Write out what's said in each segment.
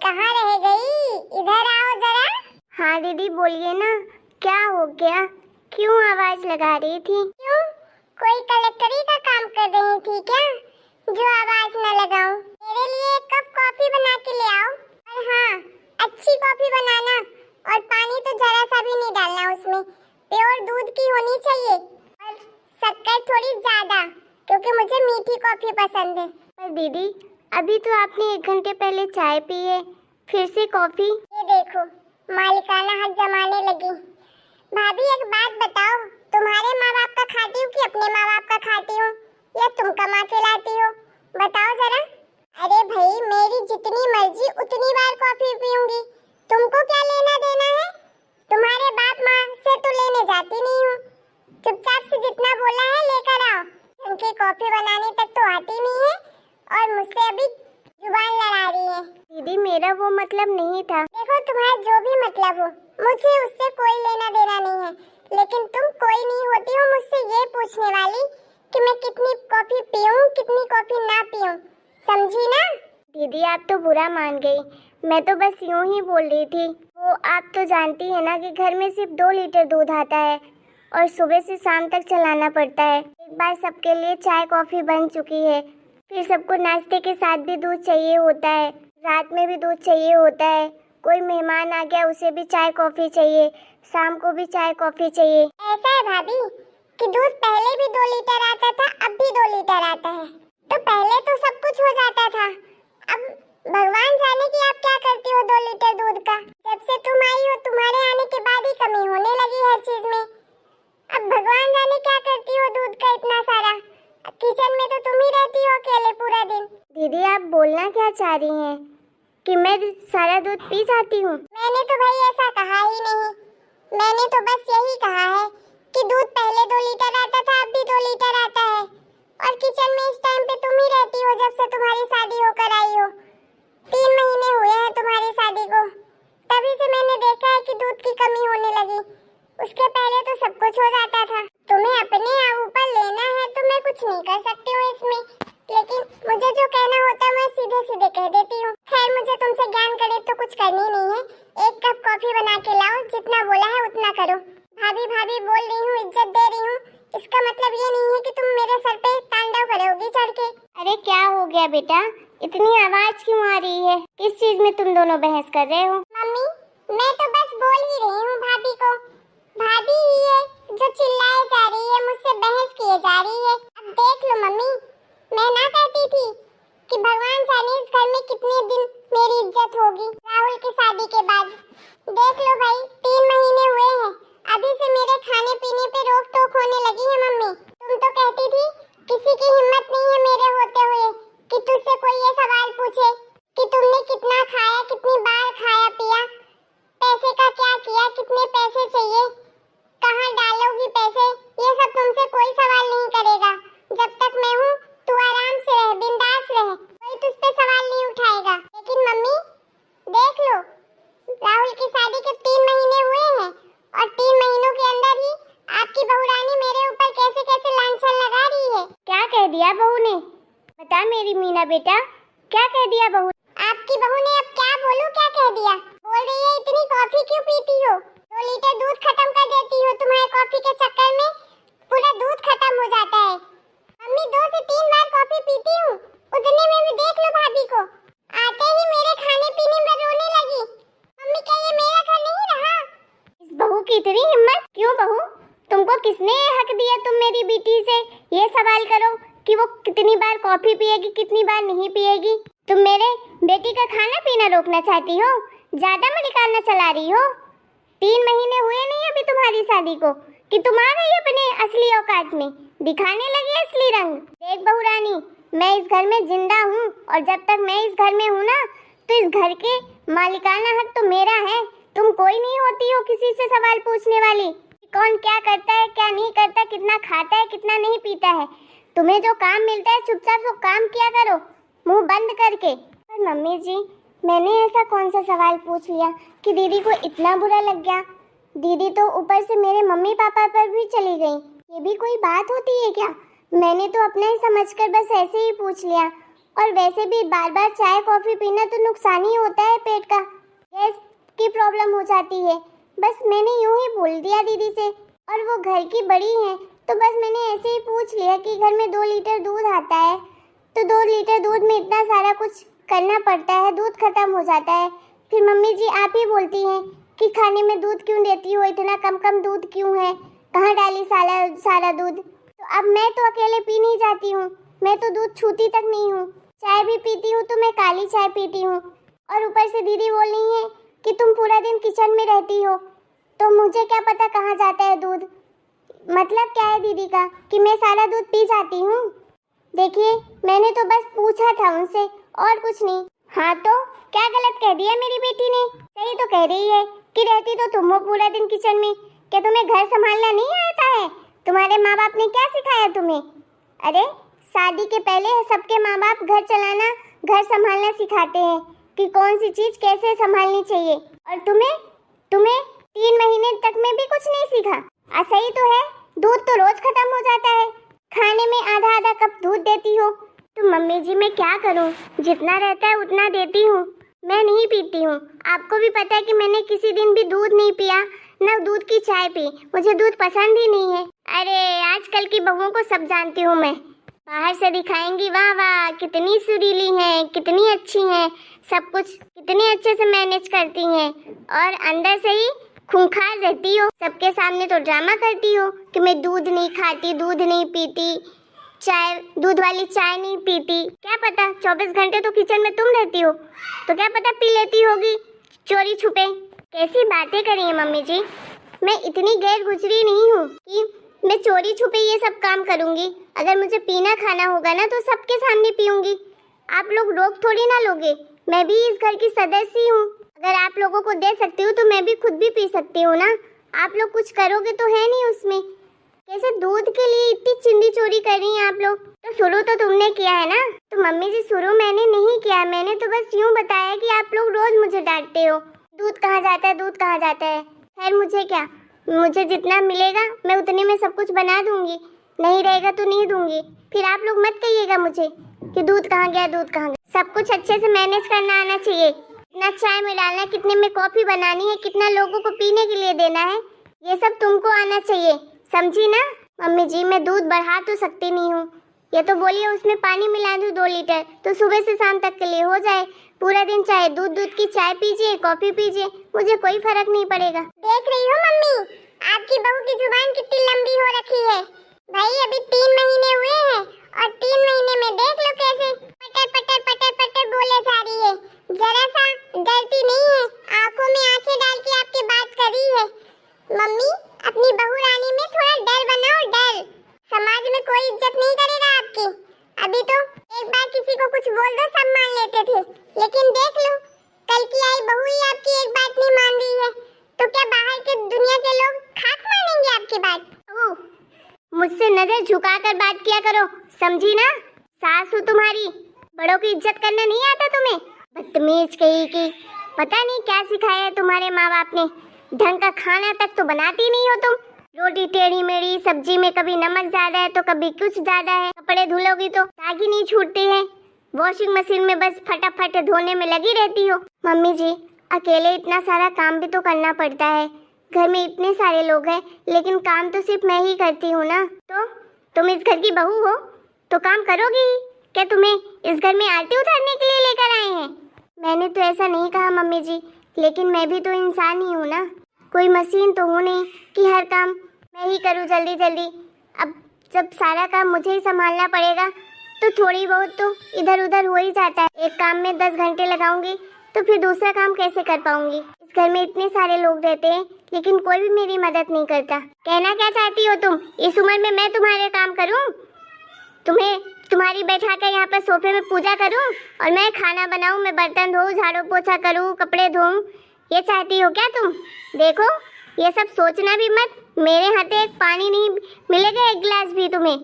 कहाँ रह गई? इधर आओ जरा। हाँ दीदी बोलिए ना, क्या हो गया? क्यों आवाज लगा रही थी? क्यों, कोई कलेक्टरी का काम कर रही थी क्या जो आवाज न लगाऊं? मेरे लिए एक कप कॉफी बना के ले आओ। और हाँ, अच्छी कॉफी बनाना, और पानी तो जरा सा भी नहीं डालना उसमें। प्योर दूध की होनी चाहिए और शक्कर थोड़ी ज्यादा, क्योंकि मुझे मीठी कॉफी पसंद है। पर दीदी अभी तो आपने 1 घंटे पहले चाय पी है, फिर से कॉफी? ये देखो, मालिकाना हक जमाने लगी। भाभी एक बात बताओ, तुम्हारे माँ बाप का खाती हूँ कि अपने माँ बाप का खाती हूँ, या तुम कमा के लाती हो? बताओ जरा। अरे भाई, मेरी जितनी मर्जी उतनी बार कॉफी पीऊंगी, तुमको क्या लेना देना है? तुम्हारे बाप माँ से तो लेने जाती नहीं हूँ। चुपचाप से जितना बोला है लेकर आओ। उनकी कॉफी बनाने तक तो आती नहीं है और मुझसे अभी जुबान लड़ा रही है। दीदी मेरा वो मतलब नहीं था। देखो, तुम्हारा जो भी मतलब हो, मुझे उससे कोई लेना देना नहीं है, लेकिन तुम कोई नहीं होती हो मुझसे ये पूछने वाली कि मैं कितनी कॉफी पीऊं, कितनी कॉफी ना पीऊं। समझी ना? दीदी आप तो बुरा मान गई, मैं तो बस यूं ही बोल रही थी। वो आप तो जानती है ना कि घर में सिर्फ 2 लीटर दूध आता है और सुबह से शाम तक चलाना पड़ता है। एक बार सबके लिए चाय कॉफी बन चुकी है, फिर सबको नाश्ते के साथ भी दूध चाहिए होता है, रात में भी दूध चाहिए होता है। कोई मेहमान आ गया उसे भी चाय कॉफी चाहिए, शाम को भी चाय कॉफी चाहिए। ऐसा है भाभी कि दूध पहले भी 2 लीटर आता था, अब भी 2 लीटर आता है। तो पहले तो सब कुछ हो जाता था, अब भगवान जाने कि आप क्या करती हो 2 लीटर दूध का। जब से तुम आई हो, तुम्हारे आने के बाद ही कमी होने लगी हर चीज में। अब भगवान जाने क्या करती हो दूध का इतना सारा। किचन में तो तुम ही रहती हो अकेले पूरा दिन। दीदी आप बोलना क्या चाह रही हैं कि मैं सारा दूध पी जाती हूँ? मैंने तो भाई ऐसा कहा ही नहीं। मैंने तो बस यही कहा है कि दूध पहले 2 लीटर आता था, अब भी 2 लीटर आता है। और किचन में इस टाइम पे तुम ही रहती हो जब से तुम्हारी शादी होकर आई हो। 3 महीने हुए हैं तुम्हारी शादी को, तभी से मैंने देखा है कि दूध की कमी होने लगी। उसके पहले तो सब कुछ हो जाता था। तुम्हें अपने ऊपर लेना है तो मैं कुछ नहीं कर सकती हूँ इसमें, लेकिन मुझे जो कहना होता है मैं सीधे सीधे कह देती हूँ। खैर, मुझे तुमसे ज्ञान करे तो कुछ करनी नहीं है। 1 कप कॉफी बना के लाओ, जितना बोला है उतना करो। भाभी भाभी बोल रही हूँ, इज्जत दे रही हूँ, इसका मतलब ये नहीं है कि तुम मेरे सर पे तांडव करोगी चढ़ के। अरे क्या हो गया बेटा, इतनी आवाज क्यों आ रही है? किस चीज में तुम दोनों बहस कर रहे हो? मम्मी, मैं तो बस बोल ही रही हूँ भाभी को। भाभी ही है जो चिल्लाए जा रही है, मुझसे बहस किए जा रही है। अब देख लो मम्मी, मैं ना कहती थी कि भगवान जाने इस घर में कितने दिन मेरी इज्जत होगी राहुल की शादी के बाद। देख लो भाई, 3 महीने हुए हैं, अभी से मेरे खाने पीने पे रोक टोक होने लगी है। मम्मी, तुम तो कहती थी किसी की हिम्मत नहीं है मेरे होते हुए कि तुझसे कोई ये सवाल पूछे कि तुमने कितना खाया, कितनी बार खाया पिया, पैसे का क्या किया, कितने पैसे चाहिए, कहाँ डालोगी पैसे। ये सब तुमसे कोई सवाल नहीं करेगा। जब तक मैं हूँ तू आराम से रह, बिंदास रह, कोई तुझ पे सवाल नहीं उठाएगा। लेकिन मम्मी देख लो, राहुल की शादी के 3 महीने हुए हैं और 3 महीनों के अंदर ही आपकी बहू रानी मेरे ऊपर कैसे कैसे लांछन लगा रही है। क्या कह दिया बहू ने? बता मेरी मीना बेटा, क्या कह दिया बहू? आपकी बहू ने अब क्या बोलूं, क्या कह दिया? बोल रही है इतनी कॉफी क्यों पीती हो, 2 लीटर दूध खत्म कर देती हो, तुम्हारे कॉफी के चक्कर में पूरा दूध खत्म हो जाता है। मम्मी 2 से 3 बार कॉफी पीती हूँ, उतने में भी देख लो भाभी को, आते ही मेरे खाने पीने में रोने लगी। मम्मी क्या ये मेरा घर नहीं रहा? इस बहू की इतनी हिम्मत! क्यों बहू, तुमको किसने हक दिया तुम मेरी बेटी से ये सवाल करो कि वो कितनी बार कॉफी पिएगी, कितनी बार नहीं पिएगी? तुम मेरे बेटी का खाना पीना रोकना चाहती हो, ज्यादा मलिकाना चला रही हो। 3 महीने हुए नहीं अभी तुम्हारी शादी को कि तुम आ गई अपने असली औकात में, दिखाने लगी असली रंग। देख बहू रानी, मैं इस घर में जिंदा हूँ और जब तक मैं इस घर में हूँ ना, तो इस घर के मालिकाना हक तो मेरा है। तुम कोई नहीं होती हो किसी से सवाल पूछने वाली कि कौन क्या करता है, क्या नहीं करता, कितना खाता है, कितना नहीं पीता है। तुम्हें जो काम मिलता है चुपचाप वो काम किया करो, मुंह बंद करके। पर मम्मी जी, मैंने ऐसा कौन सा सवाल पूछ लिया कि दीदी को इतना बुरा लग गया? दीदी तो ऊपर से मेरे मम्मी पापा पर भी चली गई। ये भी कोई बात होती है क्या? मैंने तो अपना ही समझकर बस ऐसे ही पूछ लिया। और वैसे भी बार बार चाय कॉफी पीना तो नुकसान ही होता है, पेट का गैस की प्रॉब्लम हो जाती है। बस मैंने यूं ही बोल दिया दीदी से, और वो घर की बड़ी हैं तो बस मैंने ऐसे ही पूछ लिया कि घर में 2 लीटर दूध आता है, तो 2 लीटर दूध में इतना सारा कुछ करना पड़ता है, दूध खत्म हो जाता है। फिर मम्मी जी आप ही बोलती हैं कि खाने में दूध क्यों देती हो, इतना कम कम दूध क्यों है, कहाँ डाली सारा दूध। तो अब मैं तो अकेले पी नहीं जाती हूँ, मैं तो दूध छूती तक नहीं हूँ। चाय भी पीती हूँ तो मैं काली चाय पीती हूँ, और ऊपर से दीदी बोल रही है कि तुम पूरा दिन किचन में रहती हो, तो मुझे क्या पता कहाँ जाता है दूध। मतलब क्या है दीदी का कि मैं सारा दूध पी जाती हूँ। देखिए मैंने तो बस पूछा था उनसे और कुछ नहीं। हाँ तो क्या गलत कह दिया मेरी बेटी ने? सही तो कह रही है कि रहती तो तुम हो पूरा दिन किचन में। क्या तुम्हें घर संभालना नहीं आता है? तुम्हारे माँ बाप ने क्या सिखाया तुम्हें? अरे शादी के पहले सबके माँ बाप घर चलाना, घर संभालना सिखाते हैं कि कौन सी चीज कैसे संभालनी चाहिए। और तुम्हें 3 महीने तक में भी कुछ नहीं सीखा। सही तो है, दूध तो रोज खत्म हो जाता है, खाने में आधा आधा कप दूध देती हो। तो मम्मी जी मैं क्या करूं, जितना रहता है उतना देती हूँ, मैं नहीं पीती हूँ। आपको भी पता है कि मैंने किसी दिन भी दूध नहीं पिया, ना दूध की चाय पी, मुझे दूध पसंद ही नहीं है। अरे आजकल की बहुओं को सब जानती हूँ मैं, बाहर से दिखाएंगी वाह वाह कितनी सुरीली हैं, कितनी अच्छी हैं, सब कुछ कितनी अच्छे से मैनेज करती हैं, और अंदर से ही खूंखार रहती हो। सबके सामने तो ड्रामा करती हो कि मैं दूध नहीं खाती, दूध नहीं पीती, चाय दूध वाली चाय नहीं पीती। क्या पता 24 घंटे तो किचन में तुम रहती हो, तो क्या पता पी लेती होगी चोरी छुपे। कैसी बातें करी है मम्मी जी, मैं इतनी गैर गुजरी नहीं हूँ कि मैं चोरी छुपे ये सब काम करूँगी। अगर मुझे पीना खाना होगा ना तो सबके सामने पीऊँगी, आप लोग रोक थोड़ी ना लोगे। मैं भी इस घर की सदस्य हूँ, अगर आप लोगों को दे सकती हूँ तो मैं भी खुद भी पी सकती हूँ ना। आप लोग कुछ करोगे तो है नहीं उसमें। कैसे दूध के लिए इतनी चिंदी चोरी कर रही हैं आप लोग? तो शुरू तो तुमने किया है ना? तो मम्मी जी शुरू मैंने नहीं किया, मैंने तो बस यूँ बताया कि आप लोग रोज मुझे डांटते हो, दूध कहाँ जाता है, दूध कहाँ जाता है। खैर मुझे क्या, मुझे जितना मिलेगा मैं उतने में सब कुछ बना दूंगी, नहीं रहेगा तो नहीं दूंगी। फिर आप लोग मत कहिएगा मुझे कि दूध कहाँ गया, दूध कहाँ गया। सब कुछ अच्छे से मैनेज करना आना चाहिए, कितना चाय में डालना है, कितने में कॉफी बनानी है, कितना लोगों को पीने के लिए देना है, ये सब तुमको आना चाहिए, समझी ना? मम्मी जी मैं दूध बढ़ा तो सकती नहीं हूँ, ये तो बोलिए उसमें पानी मिला दूँ 2 लीटर तो सुबह से शाम तक के लिए हो जाए। पूरा दिन चाहे दूध की चाय पीजिए, कॉफी पीजिए, मुझे कोई फर्क नहीं पड़ेगा। देख रही हो मम्मी, आपकी बहू की जुबान कितनी लंबी हो रखी है। भाई अभी 3 महीने हुए हैं और 3 महीने में देख लो कैसे पटर पटर पटर पटर बोले जा रही है। जरा सा डरती नहीं है, आंखों में आंखें डाल के आपकी बात कर रही है। मम्मी अपनी बहू रानी में थोड़ा डर बनाओ, डर। समाज में कोई इज्जत नहीं करेगा आपकी। अभी तो एक बार किसी को कुछ बोल दो सब मान लेते थे, लेकिन देख लो कल की आई बहू ही आपकी एक बात नहीं मान रही है, तो क्या बाहर के दुनिया के लोग खाक मानेंगे आपकी बात? मुझसे नजर झुकाकर बात किया करो, समझी ना? सास हूँ तुम्हारी, बड़ों की इज्जत करना नहीं आता तुम्हें? बदतमीज कहीं की, पता नहीं क्या सिखाया है तुम्हारे माँ बाप ने, ढंग का खाना तक तो बनाती नहीं हो तुम। रोटी टेढ़ी मेढ़ी, सब्जी में कभी नमक ज्यादा है तो कभी कुछ ज्यादा है, कपड़े धुलोगी तो ताकि नहीं छूटते हैं, वॉशिंग मशीन में बस फटाफट धोने में लगी रहती हो। मम्मी जी अकेले इतना सारा काम भी तो करना पड़ता है, घर में इतने सारे लोग हैं लेकिन काम तो सिर्फ मैं ही करती हूँ ना। तो तुम इस घर की बहू हो तो काम करोगी ही। क्या तुम्हें इस घर में आरती उतारने के लिए लेकर आए हैं? मैंने तो ऐसा नहीं कहा मम्मी जी, लेकिन मैं भी तो इंसान ही हूँ ना, कोई मशीन तो हूँ नहीं कि हर काम मैं ही करूँ जल्दी जल्दी। अब जब सारा काम मुझे ही संभालना पड़ेगा तो थोड़ी बहुत तो इधर उधर हो ही जाता है। एक काम में 10 घंटे लगाऊंगी तो फिर दूसरा काम कैसे कर पाऊंगी? इस घर में इतने सारे लोग रहते हैं लेकिन कोई भी मेरी मदद नहीं करता। कहना क्या चाहती हो तुम? इस उम्र में मैं तुम्हारे काम करूं? तुम्हारी बैठा कर यहाँ पर सोफे में पूजा करूं और मैं खाना बनाऊं, मैं बर्तन धोऊं, झाड़ू पोछा करूं, कपड़े धोऊं, ये चाहती हो क्या तुम? देखो ये सब सोचना भी मत, मेरे हाथे एक पानी नहीं मिलेगा, एक गिलास भी तुम्हें।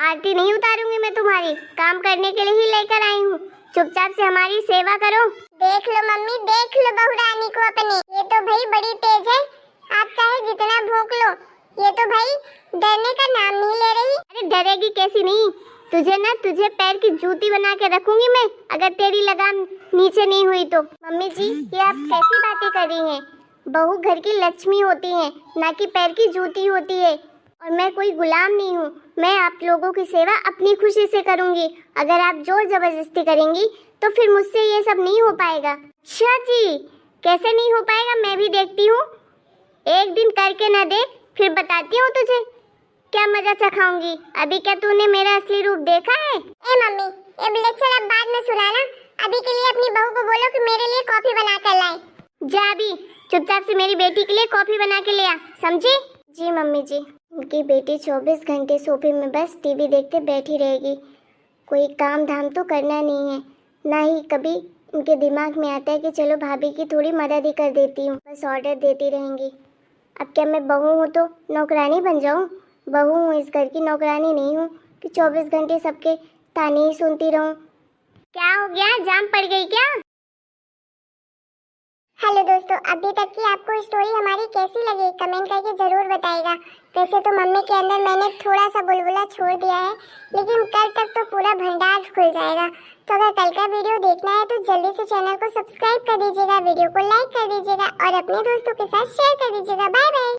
आरती नहीं उतारूंगी मैं तुम्हारी, काम करने के लिए ही लेकर आई हूँ, चुपचाप से हमारी सेवा करो। देख लो मम्मी, देख लो बहू रानी को अपनी, ये तो भाई बड़ी तेज है, आप चाहे जितना भूख लो, ये तो भाई डरने का नाम नहीं ले रही। अरे डरेगी कैसी नहीं, तुझे पैर की जूती बना के रखूंगी मैं, अगर तेरी लगाम नीचे नहीं हुई तो। मम्मी जी, ये आप कैसी बातें कर रही हैं? बहू घर की लक्ष्मी होती है, ना कि पैर की जूती होती है। और मैं कोई गुलाम नहीं हूँ, मैं आप लोगों की सेवा अपनी खुशी से करूँगी। अगर आप जोर जबरदस्ती करेंगी तो फिर मुझसे ये सब नहीं हो पाएगा। अच्छा जी, कैसे नहीं हो पाएगा मैं भी देखती हूँ। एक दिन करके ना देख, फिर बताती हूँ तुझे क्या मजा चखाऊंगी। अभी क्या तूने मेरा असली रूप देखा है? ए मम्मी, ये लेक्चर अब बाद में सुनाना। अभी के लिए अपनी बहू को बोलो कि मेरे लिए कॉफी बना कर लाए। जा अभी चुपचाप से मेरी बेटी के लिए कॉफी बना के ले आ, समझी? जी मम्मी जी। उनकी बेटी 24 घंटे सोफे में बस टीवी देखते बैठी रहेगी, कोई काम धाम तो करना नहीं है। ना ही कभी उनके दिमाग में आता है कि चलो भाभी की थोड़ी मदद ही कर देती हूँ, बस ऑर्डर देती रहेंगी। अब क्या मैं बहू हूँ तो नौकरानी बन जाऊँ? बहू हूँ, इस घर की नौकरानी नहीं हूँ कि 24 घंटे सबके ताने ही सुनती रहूँ। क्या हो गया, जाम पड़ गई क्या? हेलो दोस्तों, अभी तक की आपको स्टोरी हमारी कैसी लगी कमेंट करके जरूर बताइएगा। वैसे तो मम्मी के अंदर मैंने थोड़ा सा बुलबुला छोड़ दिया है, लेकिन कल तक तो पूरा भंडार खुल जाएगा। तो अगर कल का वीडियो देखना है तो जल्दी से चैनल को सब्सक्राइब कर दीजिएगा, वीडियो को लाइक कर दीजिएगा और अपने दोस्तों के साथ शेयर कर दीजिएगा। Bye bye.